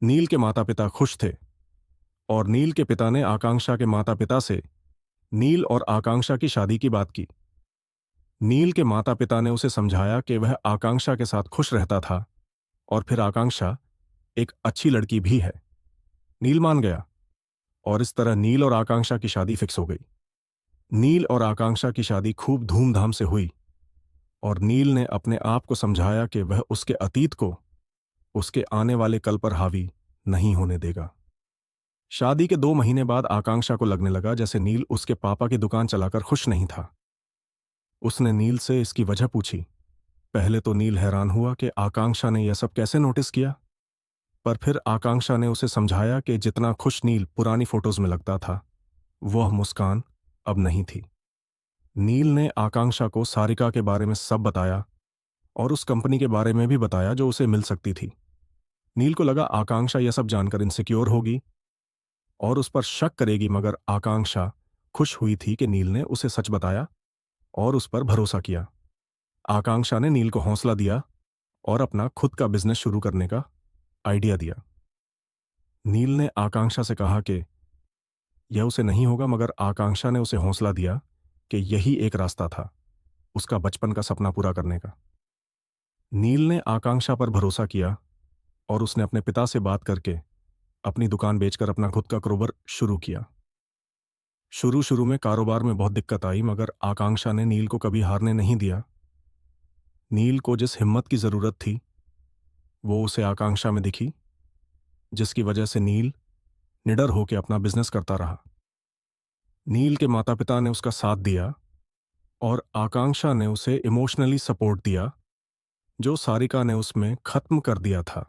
नील के माता पिता खुश थे और नील के पिता ने आकांक्षा के माता पिता से नील और आकांक्षा की शादी की बात की। नील के माता पिता ने उसे समझाया कि वह आकांक्षा के साथ खुश रहता था और फिर आकांक्षा एक अच्छी लड़की भी है। नील मान गया और इस तरह नील और आकांक्षा की शादी फिक्स हो गई। नील और आकांक्षा की शादी खूब धूमधाम से हुई और नील ने अपने आप को समझाया कि वह उसके अतीत को उसके आने वाले कल पर हावी नहीं होने देगा। शादी के 2 महीने बाद आकांक्षा को लगने लगा जैसे नील उसके पापा की दुकान चलाकर खुश नहीं था। उसने नील से इसकी वजह पूछी। पहले तो नील हैरान हुआ कि आकांक्षा ने यह सब कैसे नोटिस किया, पर फिर आकांक्षा ने उसे समझाया कि जितना खुश नील पुरानी फोटोज में लगता था, वह मुस्कान अब नहीं थी। नील ने आकांक्षा को सारिका के बारे में सब बताया और उस कंपनी के बारे में भी बताया जो उसे मिल सकती थी। नील को लगा आकांक्षा यह सब जानकर इनसिक्योर होगी और उस पर शक करेगी, मगर आकांक्षा खुश हुई थी कि नील ने उसे सच बताया और उस पर भरोसा किया। आकांक्षा ने नील को हौसला दिया और अपना खुद का बिजनेस शुरू करने का आइडिया दिया। नील ने आकांक्षा से कहा कि यह उसे नहीं होगा, मगर आकांक्षा ने उसे हौसला दिया कि यही एक रास्ता था उसका बचपन का सपना पूरा करने का। नील ने आकांक्षा पर भरोसा किया और उसने अपने पिता से बात करके अपनी दुकान बेचकर अपना खुद का कारोबार शुरू किया। शुरू शुरू में कारोबार में बहुत दिक्कत आई, मगर आकांक्षा ने नील को कभी हारने नहीं दिया। नील को जिस हिम्मत की जरूरत थी वो उसे आकांक्षा में दिखी, जिसकी वजह से नील निडर होकर अपना बिजनेस करता रहा। नील के माता पिता ने उसका साथ दिया और आकांक्षा ने उसे इमोशनली सपोर्ट दिया, जो सारिका ने उसमें खत्म कर दिया था।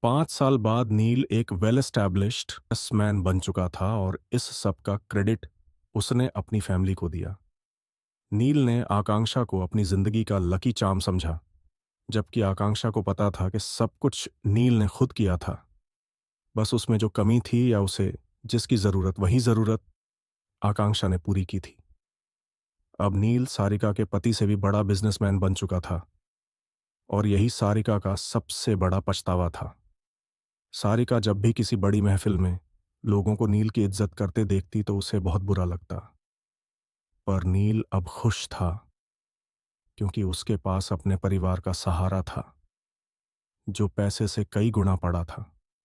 5 साल बाद नील एक वेल एस्टैब्लिश्ड बिजनेसमैन बन चुका था और इस सब का क्रेडिट उसने अपनी फैमिली को दिया। नील ने आकांक्षा को अपनी जिंदगी का लकी चार्म समझा, जबकि आकांक्षा को पता था कि सब कुछ नील ने खुद किया था। बस उसमें जो कमी थी या उसे जिसकी जरूरत, वही जरूरत आकांक्षा ने पूरी की थी। अब नील सारिका के पति से भी बड़ा बिजनेसमैन बन चुका था और यही सारिका का सबसे बड़ा पछतावा था। सारिका जब भी किसी बड़ी महफिल में लोगों को नील की इज्जत करते देखती तो उसे बहुत बुरा लगता, पर नील अब खुश था क्योंकि उसके पास अपने परिवार का सहारा था, जो पैसे से कई गुना बड़ा था।